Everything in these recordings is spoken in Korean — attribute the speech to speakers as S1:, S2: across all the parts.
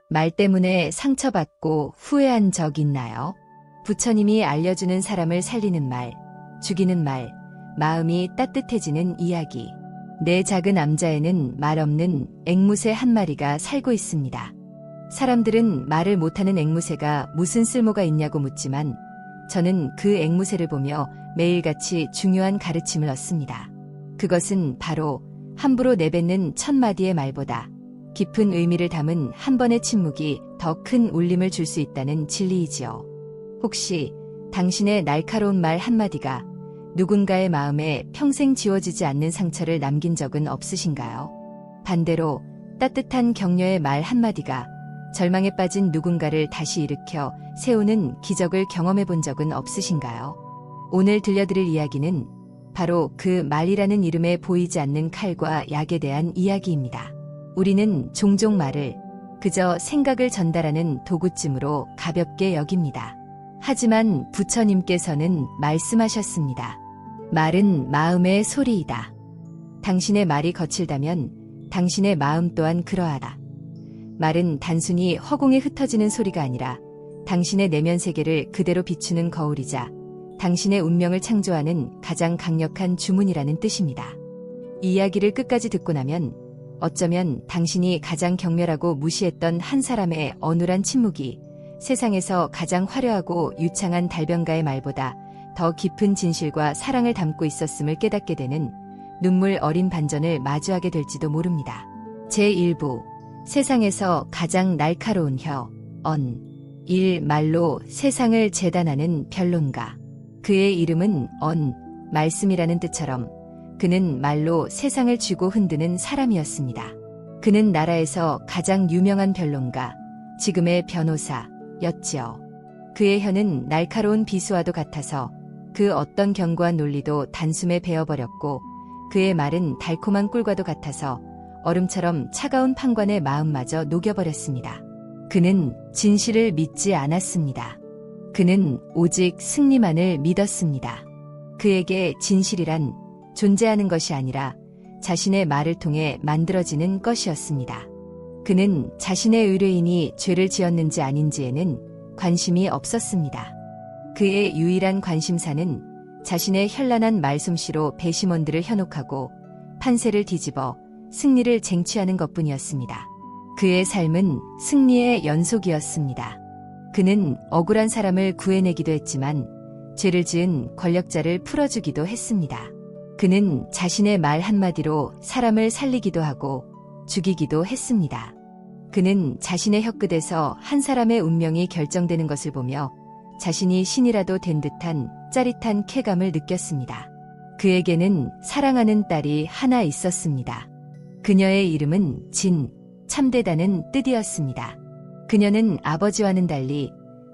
S1: 말 때문에 상처받고 후회한 적 있나요? 부처님이 알려주는 사람을 살리는 말, 죽이는 말, 마음이 따뜻해지는 이야기. 내 작은 암자에는 말 없는 앵무새 한 마리가 살고 있습니다. 사람들은 말을 못하는 앵무새가 무슨 쓸모가 있냐고 묻지만 저는 그 앵무새를 보며 매일같이 중요한 가르침을 얻습니다. 그것은 바로 함부로 내뱉는 1000마디의 말보다 깊은 의미를 담은 한 번의 침묵이 더 큰 울림을 줄 수 있다는 진리이지요. 혹시 당신의 날카로운 말 한마디가 누군가의 마음에 평생 지워지지 않는 상처를 남긴 적은 없으신가요? 반대로 따뜻한 격려의 말 한마디가 절망에 빠진 누군가를 다시 일으켜 세우는 기적을 경험해 본 적은 없으신가요? 오늘 들려드릴 이야기는 바로 그 말이라는 이름에 보이지 않는 칼과 약에 대한 이야기입니다. 우리는 종종 말을 그저 생각을 전달하는 도구쯤으로 가볍게 여깁니다. 하지만 부처님께서는 말씀하셨습니다. 말은 마음의 소리이다. 당신의 말이 거칠다면 당신의 마음 또한 그러하다. 말은 단순히 허공에 흩어지는 소리가 아니라 당신의 내면 세계를 그대로 비추는 거울이자 당신의 운명을 창조하는 가장 강력한 주문이라는 뜻입니다. 이 이야기를 끝까지 듣고 나면 어쩌면 당신이 가장 경멸하고 무시했던 한 사람의 어눌한 침묵이 세상에서 가장 화려하고 유창한 달변가의 말보다 더 깊은 진실과 사랑을 담고 있었음을 깨닫게 되는 눈물 어린 반전을 마주하게 될지도 모릅니다. 제1부 세상에서 가장 날카로운 혀, 말로 세상을 재단하는 변론가. 그의 이름은 말씀이라는 뜻처럼 그는 말로 세상을 쥐고 흔드는 사람이었습니다. 그는 나라에서 가장 유명한 변론가, 지금의 변호사였지요. 그의 혀는 날카로운 비수와도 같아서 그 어떤 견고한 논리도 단숨에 베어버렸고 그의 말은 달콤한 꿀과도 같아서 얼음처럼 차가운 판관의 마음마저 녹여버렸습니다. 그는 진실을 믿지 않았습니다. 그는 오직 승리만을 믿었습니다. 그에게 진실이란 존재하는 것이 아니라 자신의 말을 통해 만들어지는 것이었습니다. 그는 자신의 의뢰인이 죄를 지었는지 아닌지에는 관심이 없었습니다. 그의 유일한 관심사는 자신의 현란한 말솜씨로 배심원들을 현혹하고 판세를 뒤집어 승리를 쟁취하는 것뿐이었습니다. 그의 삶은 승리의 연속이었습니다. 그는 억울한 사람을 구해내기도 했지만 죄를 지은 권력자를 풀어주기도 했습니다. 그는 자신의 말 한마디로 사람을 살리기도 하고 죽이기도 했습니다. 그는 자신의 혀끝에서 한 사람의 운명이 결정되는 것을 보며 자신이 신이라도 된 듯한 짜릿한 쾌감을 느꼈습니다. 그에게는 사랑하는 딸이 하나 있었습니다. 그녀의 이름은 참되다는 뜻이었습니다. 그녀는 아버지와는 달리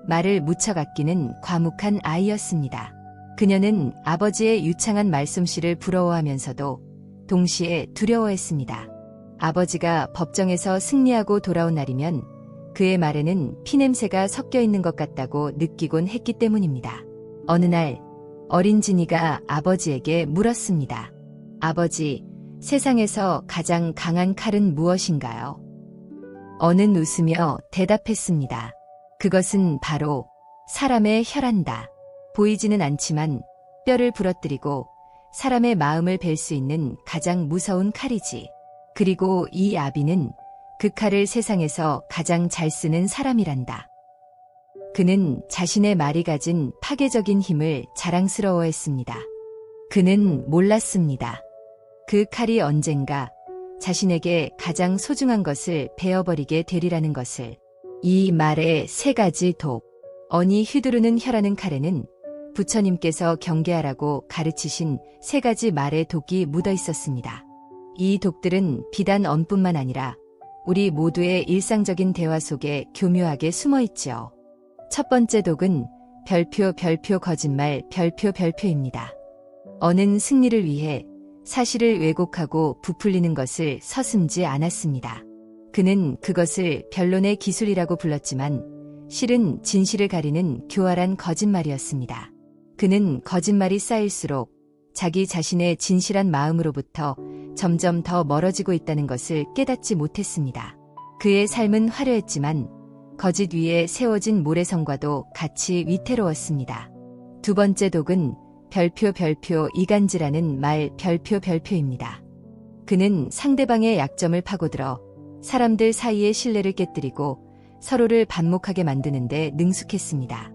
S1: 말을 무척 아끼는 과묵한 아이였습니다. 그녀는 아버지의 유창한 말솜씨를 부러워하면서도 동시에 두려워했습니다. 아버지가 법정에서 승리하고 돌아온 날이면 그의 말에는 피냄새가 섞여 있는 것 같다고 느끼곤 했기 때문입니다. 어느 날 어린 지니가 아버지에게 물었습니다. 아버지, 세상에서 가장 강한 칼은 무엇인가요? 어는 웃으며 대답했습니다. 그것은 바로 사람의 혀란다. 보이지는 않지만 뼈를 부러뜨리고 사람의 마음을 벨 수 있는 가장 무서운 칼이지. 그리고 이 아비는 그 칼을 세상에서 가장 잘 쓰는 사람이란다. 그는 자신의 말이 가진 파괴적인 힘을 자랑스러워했습니다. 그는 몰랐습니다. 그 칼이 언젠가 자신에게 가장 소중한 것을 베어버리게 되리라는 것을. 이 말의 3가지 독. 언이 휘두르는 혀라는 칼에는 부처님께서 경계하라고 가르치신 3가지 말의 독이 묻어 있었습니다. 이 독들은 비단 언뿐만 아니라 우리 모두의 일상적인 대화 속에 교묘하게 숨어 있지요. 첫 번째 독은 별표 거짓말 별표입니다. 언은 승리를 위해 사실을 왜곡하고 부풀리는 것을 서슴지 않았습니다. 그는 그것을 변론의 기술이라고 불렀지만 실은 진실을 가리는 교활한 거짓말이었습니다. 그는 거짓말이 쌓일수록 자기 자신의 진실한 마음으로부터 점점 더 멀어지고 있다는 것을 깨닫지 못했습니다. 그의 삶은 화려했지만 거짓 위에 세워진 모래성과도 같이 위태로웠습니다. 두 번째 독은 별표 이간질하는 말 별표입니다. 그는 상대방의 약점을 파고들어 사람들 사이의 신뢰를 깨뜨리고 서로를 반목하게 만드는데 능숙했습니다.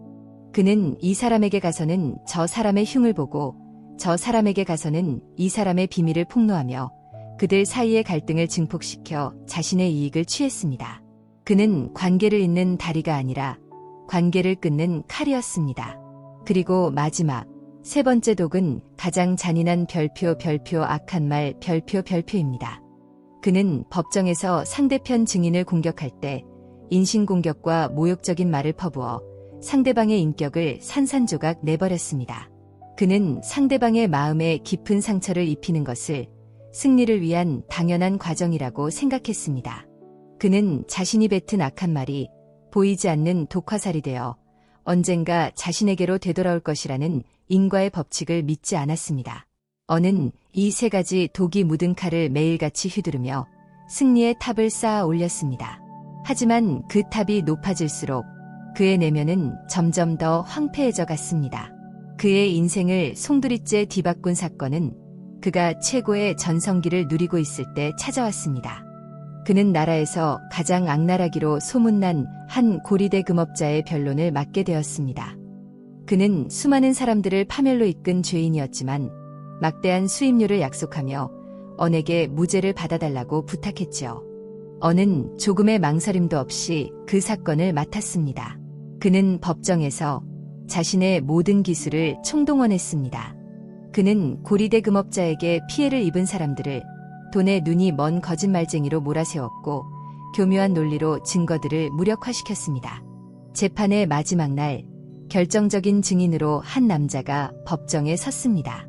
S1: 그는 이 사람에게 가서는 저 사람의 흉을 보고 저 사람에게 가서는 이 사람의 비밀을 폭로하며 그들 사이의 갈등을 증폭시켜 자신의 이익을 취했습니다. 그는 관계를 잇는 다리가 아니라 관계를 끊는 칼이었습니다. 그리고 마지막 세 번째 독은 가장 잔인한 별표 악한 말 별표입니다. 그는 법정에서 상대편 증인을 공격할 때 인신공격과 모욕적인 말을 퍼부어 상대방의 인격을 산산조각 내버렸습니다. 그는 상대방의 마음에 깊은 상처를 입히는 것을 승리를 위한 당연한 과정이라고 생각했습니다. 그는 자신이 뱉은 악한 말이 보이지 않는 독화살이 되어 언젠가 자신에게로 되돌아올 것이라는 인과의 법칙을 믿지 않았습니다. 어는 이 세 가지 독이 묻은 칼을 매일같이 휘두르며 승리의 탑을 쌓아 올렸습니다. 하지만 그 탑이 높아질수록 그의 내면은 점점 더 황폐해져 갔습니다. 그의 인생을 송두리째 뒤바꾼 사건은 그가 최고의 전성기를 누리고 있을 때 찾아왔습니다. 그는 나라에서 가장 악랄하기로 소문난 한 고리대 금업자의 변론을 맡게 되었습니다. 그는 수많은 사람들을 파멸로 이끈 죄인이었지만 막대한 수임료를 약속하며 언에게 무죄를 받아달라고 부탁했지요. 언은 조금의 망설임도 없이 그 사건을 맡았습니다. 그는 법정에서 자신의 모든 기술을 총동원했습니다. 그는 고리대 금업자에게 피해를 입은 사람들을 돈에 눈이 먼 거짓말쟁이로 몰아세웠고 교묘한 논리로 증거들을 무력화시켰습니다. 재판의 마지막 날 결정적인 증인으로 한 남자가 법정에 섰습니다.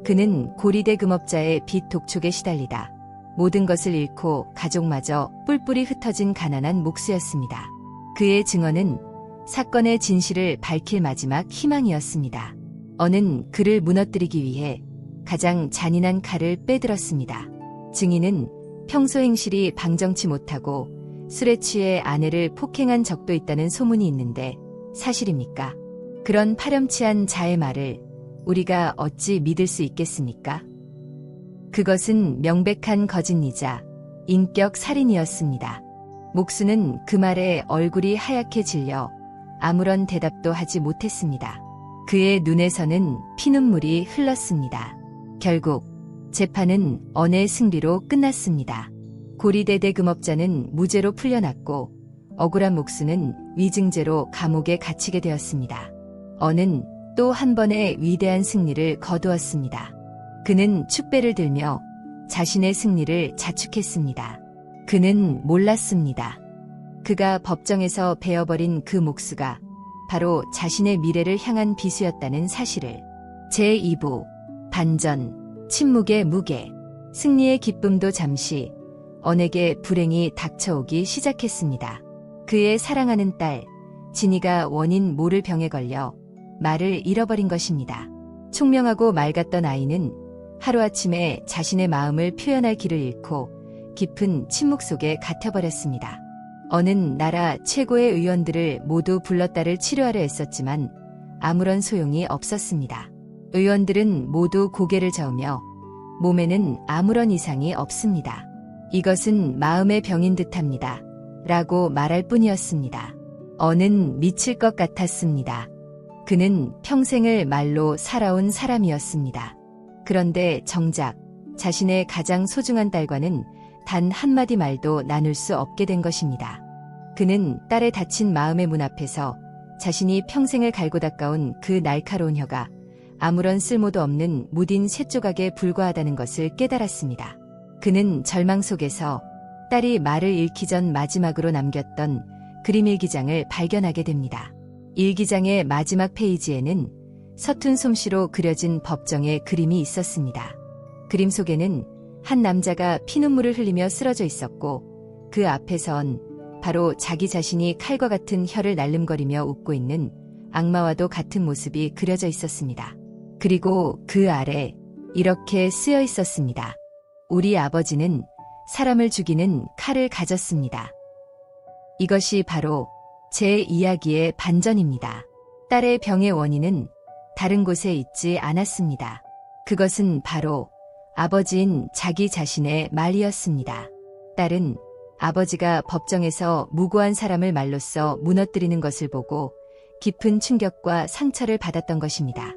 S1: 그는 고리대 금업자의 빚 독촉에 시달리다 모든 것을 잃고 가족마저 뿔뿔이 흩어진 가난한 목수였습니다. 그의 증언은 사건의 진실을 밝힐 마지막 희망이었습니다. 언은 그를 무너뜨리기 위해 가장 잔인한 칼을 빼들었습니다. 증인은 평소 행실이 방정치 못하고 술에 취해 아내를 폭행한 적도 있다는 소문이 있는데 사실입니까? 그런 파렴치한 자의 말을 우리가 어찌 믿을 수 있겠습니까? 그것은 명백한 거짓이자 인격 살인이었습니다. 목수는 그 말에 얼굴이 하얗게 질려 아무런 대답도 하지 못했습니다. 그의 눈에서는 피눈물이 흘렀습니다. 결국 재판은 언의 승리로 끝났습니다. 고리대 대금업자는 무죄로 풀려났고 억울한 목수는 위증죄로 감옥에 갇히게 되었습니다. 언은 또 한 번의 위대한 승리를 거두었습니다. 그는 축배를 들며 자신의 승리를 자축했습니다. 그는 몰랐습니다. 그가 법정에서 베어버린 그 목수가 바로 자신의 미래를 향한 비수였다는 사실을. 제2부 반전, 침묵의 무게. 승리의 기쁨도 잠시 언에게 불행이 닥쳐오기 시작했습니다. 그의 사랑하는 딸 진이가 원인 모를 병에 걸려 말을 잃어버린 것입니다. 총명하고 맑았던 아이는 하루아침에 자신의 마음을 표현할 길을 잃고 깊은 침묵 속에 갇혀버렸습니다. 언은 나라 최고의 의원들을 모두 불러 딸을 치료하려 애썼지만 아무런 소용이 없었습니다. 의원들은 모두 고개를 저으며 몸에는 아무런 이상이 없습니다. 이것은 마음의 병인 듯합니다. 라고 말할 뿐이었습니다. 언은 미칠 것 같았습니다. 그는 평생을 말로 살아온 사람이었습니다. 그런데 정작 자신의 가장 소중한 딸과는 단 한마디 말도 나눌 수 없게 된 것입니다. 그는 딸의 다친 마음의 문 앞에서 자신이 평생을 갈고 닦아온 그 날카로운 혀가 아무런 쓸모도 없는 무딘 쇳조각에 불과하다는 것을 깨달았습니다. 그는 절망 속에서 딸이 말을 잃기 전 마지막으로 남겼던 그림 일기장을 발견하게 됩니다. 일기장의 마지막 페이지에는 서툰 솜씨로 그려진 법정의 그림이 있었습니다. 그림 속에는 한 남자가 피눈물을 흘리며 쓰러져 있었고 그 앞에선 바로 자기 자신이 칼과 같은 혀를 날름거리며 웃고 있는 악마와도 같은 모습이 그려져 있었습니다. 그리고 그 아래 이렇게 쓰여 있었습니다. 우리 아버지는 사람을 죽이는 칼을 가졌습니다. 이것이 바로 제 이야기의 반전입니다. 딸의 병의 원인은 다른 곳에 있지 않았습니다. 그것은 바로 아버지인 자기 자신의 말이었습니다. 딸은 아버지가 법정에서 무고한 사람을 말로써 무너뜨리는 것을 보고 깊은 충격과 상처를 받았던 것입니다.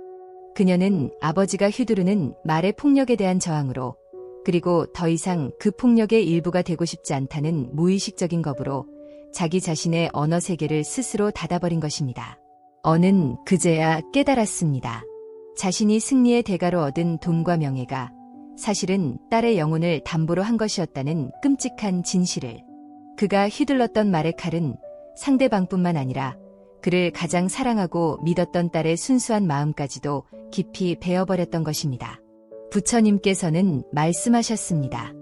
S1: 그녀는 아버지가 휘두르는 말의 폭력에 대한 저항으로, 그리고 더 이상 그 폭력의 일부가 되고 싶지 않다는 무의식적인 겁으로 자기 자신의 언어 세계를 스스로 닫아버린 것입니다. 언은 그제야 깨달았습니다. 자신이 승리의 대가로 얻은 돈과 명예가 사실은 딸의 영혼을 담보로 한 것이었다는 끔찍한 진실을. 그가 휘둘렀던 말의 칼은 상대방뿐만 아니라 그를 가장 사랑하고 믿었던 딸의 순수한 마음까지도 깊이 베어버렸던 것입니다. 부처님께서는 말씀하셨습니다.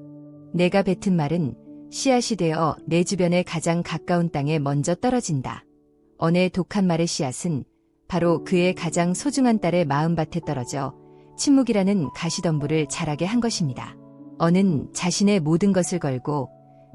S1: 내가 뱉은 말은 씨앗이 되어 내 주변의 가장 가까운 땅에 먼저 떨어진다. 언의 독한 말의 씨앗은 바로 그의 가장 소중한 딸의 마음밭에 떨어져 침묵이라는 가시덤불을 자라게 한 것입니다. 언은 자신의 모든 것을 걸고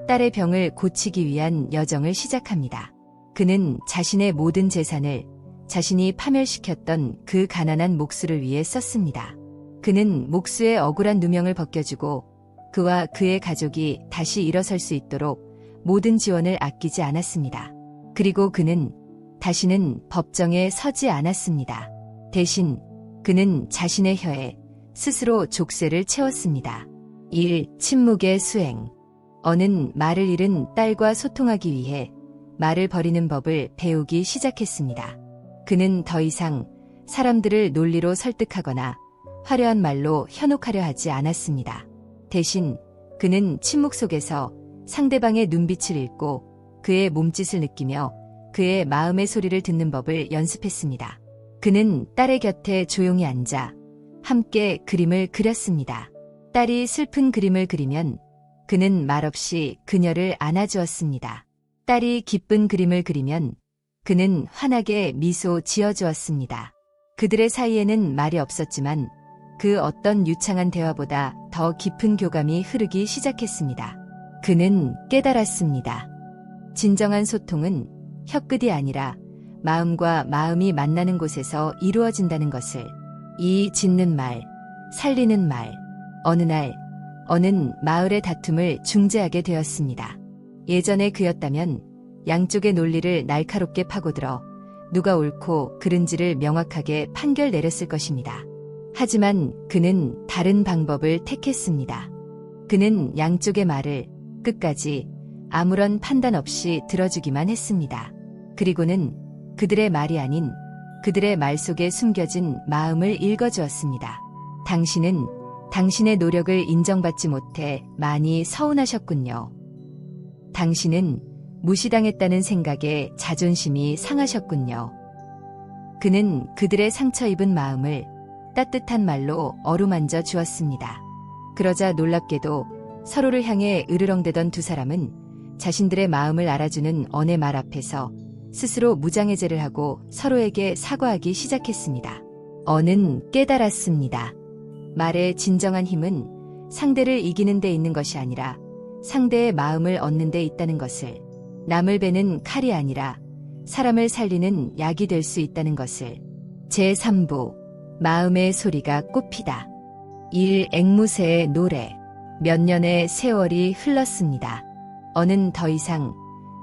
S1: 딸의 병을 고치기 위한 여정을 시작합니다. 그는 자신의 모든 재산을 자신이 파멸시켰던 그 가난한 목수를 위해 썼습니다. 그는 목수의 억울한 누명을 벗겨주고 그와 그의 가족이 다시 일어설 수 있도록 모든 지원을 아끼지 않았습니다. 그리고 그는 다시는 법정에 서지 않았습니다. 대신 그는 자신의 혀에 스스로 족쇄를 채웠습니다. 1. 침묵의 수행. 언은 말을 잃은 딸과 소통하기 위해 말을 버리는 법을 배우기 시작했습니다. 그는 더 이상 사람들을 논리로 설득하거나 화려한 말로 현혹하려 하지 않았습니다. 대신 그는 침묵 속에서 상대방의 눈빛을 읽고 그의 몸짓을 느끼며 그의 마음의 소리를 듣는 법을 연습했습니다. 그는 딸의 곁에 조용히 앉아 함께 그림을 그렸습니다. 딸이 슬픈 그림을 그리면 그는 말없이 그녀를 안아주었습니다. 딸이 기쁜 그림을 그리면 그는 환하게 미소 지어주었습니다. 그들의 사이에는 말이 없었지만 그 어떤 유창한 대화보다 더 깊은 교감이 흐르기 시작했습니다. 그는 깨달았습니다. 진정한 소통은 혀끝이 아니라 마음과 마음이 만나는 곳에서 이루어진다는 것을. 이 짓는 말, 살리는 말. 어느 날, 언은 마을의 다툼을 중재하게 되었습니다. 예전에 그였다면 양쪽의 논리를 날카롭게 파고들어 누가 옳고 그른지를 명확하게 판결 내렸을 것입니다. 하지만 그는 다른 방법을 택했습니다. 그는 양쪽의 말을 끝까지 아무런 판단 없이 들어주기만 했습니다. 그리고는 그들의 말이 아닌 그들의 말 속에 숨겨진 마음을 읽어주었습니다. 당신은 당신의 노력을 인정받지 못해 많이 서운하셨군요. 당신은 무시당했다는 생각에 자존심이 상하셨군요. 그는 그들의 상처 입은 마음을 따뜻한 말로 어루만져 주었습니다. 그러자 놀랍게도 서로를 향해 으르렁대던 두 사람은 자신들의 마음을 알아주는 언의 말 앞에서 스스로 무장해제를 하고 서로에게 사과하기 시작했습니다. 언은 깨달았습니다. 말의 진정한 힘은 상대를 이기는 데 있는 것이 아니라 상대의 마음을 얻는 데 있다는 것을, 남을 베는 칼이 아니라 사람을 살리는 약이 될 수 있다는 것을. 제3부 마음의 소리가 꽃피다. 1. 앵무새의 노래. 몇 년의 세월이 흘렀습니다. 언은 더 이상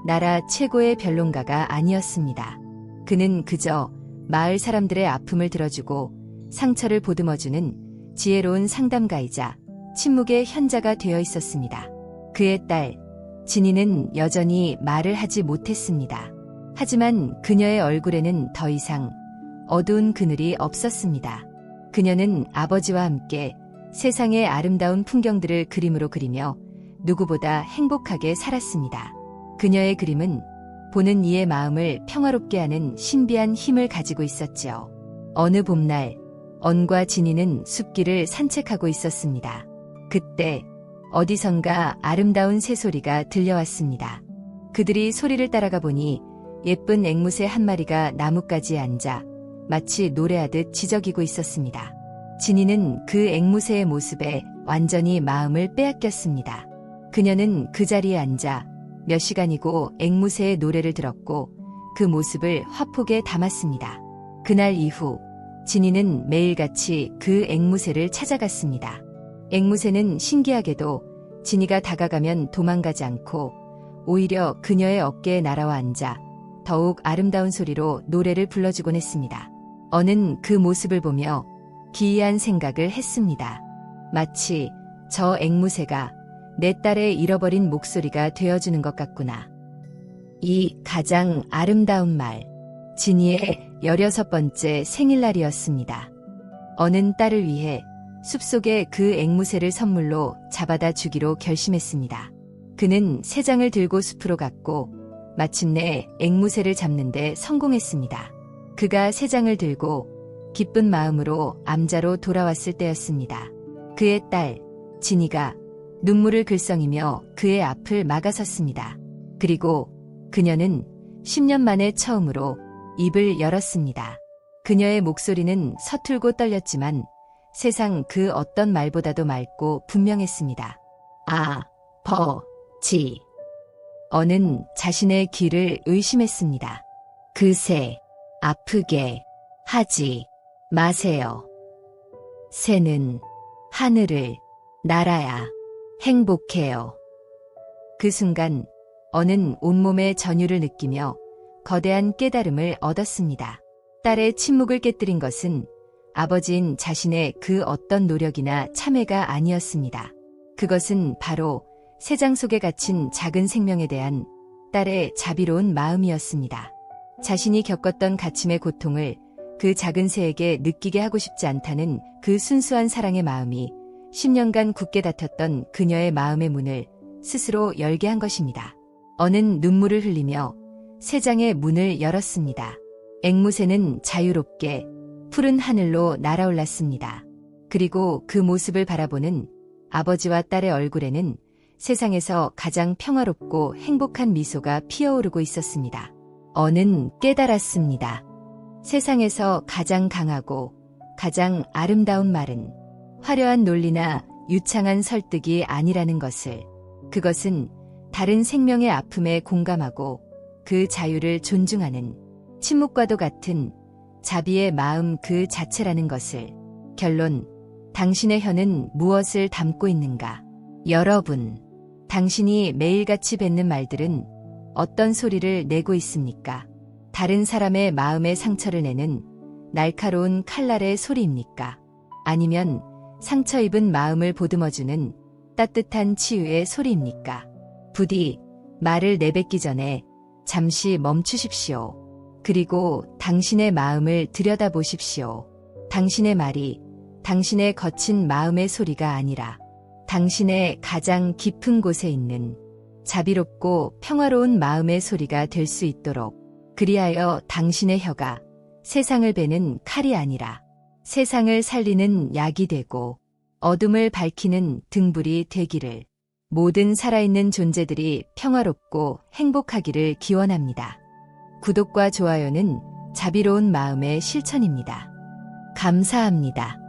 S1: 나라 최고의 변론가가 아니었습니다. 그는 그저 마을 사람들의 아픔을 들어주고 상처를 보듬어주는 지혜로운 상담가이자 침묵의 현자가 되어 있었습니다. 그의 딸 진이는 여전히 말을 하지 못했습니다. 하지만 그녀의 얼굴에는 더 이상 어두운 그늘이 없었습니다. 그녀는 아버지와 함께 세상의 아름다운 풍경들을 그림으로 그리며 누구보다 행복하게 살았습니다. 그녀의 그림은 보는 이의 마음을 평화롭게 하는 신비한 힘을 가지고 있었지요. 어느 봄날, 언과 진이는 숲길을 산책하고 있었습니다. 그때 어디선가 아름다운 새소리가 들려왔습니다. 그들이 소리를 따라가 보니 예쁜 앵무새 한 마리가 나뭇가지에 앉아 마치 노래하듯 지저귀고 있었습니다. 진이는 그 앵무새의 모습에 완전히 마음을 빼앗겼습니다. 그녀는 그 자리에 앉아 몇 시간이고 앵무새의 노래를 들었고 그 모습을 화폭에 담았습니다. 그날 이후 진이는 매일같이 그 앵무새를 찾아갔습니다. 앵무새는 신기하게도 진이가 다가가면 도망가지 않고 오히려 그녀의 어깨에 날아와 앉아 더욱 아름다운 소리로 노래를 불러주곤 했습니다. 어는 그 모습을 보며 기이한 생각을 했습니다. 마치 저 앵무새가 내 딸의 잃어버린 목소리가 되어주는 것 같구나. 이 가장 아름다운 말, 진이의 16번째 생일날이었습니다. 어는 딸을 위해 숲속에 그 앵무새를 선물로 잡아다 주기로 결심했습니다. 그는 새장을 들고 숲으로 갔고 마침내 앵무새를 잡는 데 성공했습니다. 그가 새장을 들고 기쁜 마음으로 암자로 돌아왔을 때였습니다. 그의 딸 진이가 눈물을 글썽이며 그의 앞을 막아섰습니다. 그리고 그녀는 10년 만에 처음으로 입을 열었습니다. 그녀의 목소리는 서툴고 떨렸지만 세상 그 어떤 말보다도 맑고 분명했습니다. 아버지. 어는 자신의 귀를 의심했습니다. 그 새 아프게 하지 마세요. 새는 하늘을 날아야 행복해요. 그 순간 어는 온몸의 전율을 느끼며 거대한 깨달음을 얻었습니다. 딸의 침묵을 깨뜨린 것은 아버지인 자신의 그 어떤 노력이나 참회가 아니었습니다. 그것은 바로 새장 속에 갇힌 작은 생명에 대한 딸의 자비로운 마음이었습니다. 자신이 겪었던 갇힘의 고통을 그 작은 새에게 느끼게 하고 싶지 않다는 그 순수한 사랑의 마음이 10년간 굳게 닫혔던 그녀의 마음의 문을 스스로 열게 한 것입니다. 어는 눈물을 흘리며 새장의 문을 열었습니다. 앵무새는 자유롭게 푸른 하늘로 날아올랐습니다. 그리고 그 모습을 바라보는 아버지와 딸의 얼굴에는 세상에서 가장 평화롭고 행복한 미소가 피어오르고 있었습니다. 어는 깨달았습니다. 세상에서 가장 강하고 가장 아름다운 말은 화려한 논리나 유창한 설득이 아니라는 것을, 그것은 다른 생명의 아픔에 공감하고 그 자유를 존중하는 침묵과도 같은 자비의 마음 그 자체라는 것을. 결론, 당신의 혀는 무엇을 담고 있는가? 여러분, 당신이 매일같이 뱉는 말들은 어떤 소리를 내고 있습니까? 다른 사람의 마음에 상처를 내는 날카로운 칼날의 소리입니까? 아니면 상처 입은 마음을 보듬어주는 따뜻한 치유의 소리입니까? 부디 말을 내뱉기 전에 잠시 멈추십시오. 그리고 당신의 마음을 들여다보십시오. 당신의 말이 당신의 거친 마음의 소리가 아니라 당신의 가장 깊은 곳에 있는 자비롭고 평화로운 마음의 소리가 될 수 있도록, 그리하여 당신의 혀가 세상을 베는 칼이 아니라 세상을 살리는 약이 되고 어둠을 밝히는 등불이 되기를, 모든 살아있는 존재들이 평화롭고 행복하기를 기원합니다. 구독과 좋아요는 자비로운 마음의 실천입니다. 감사합니다.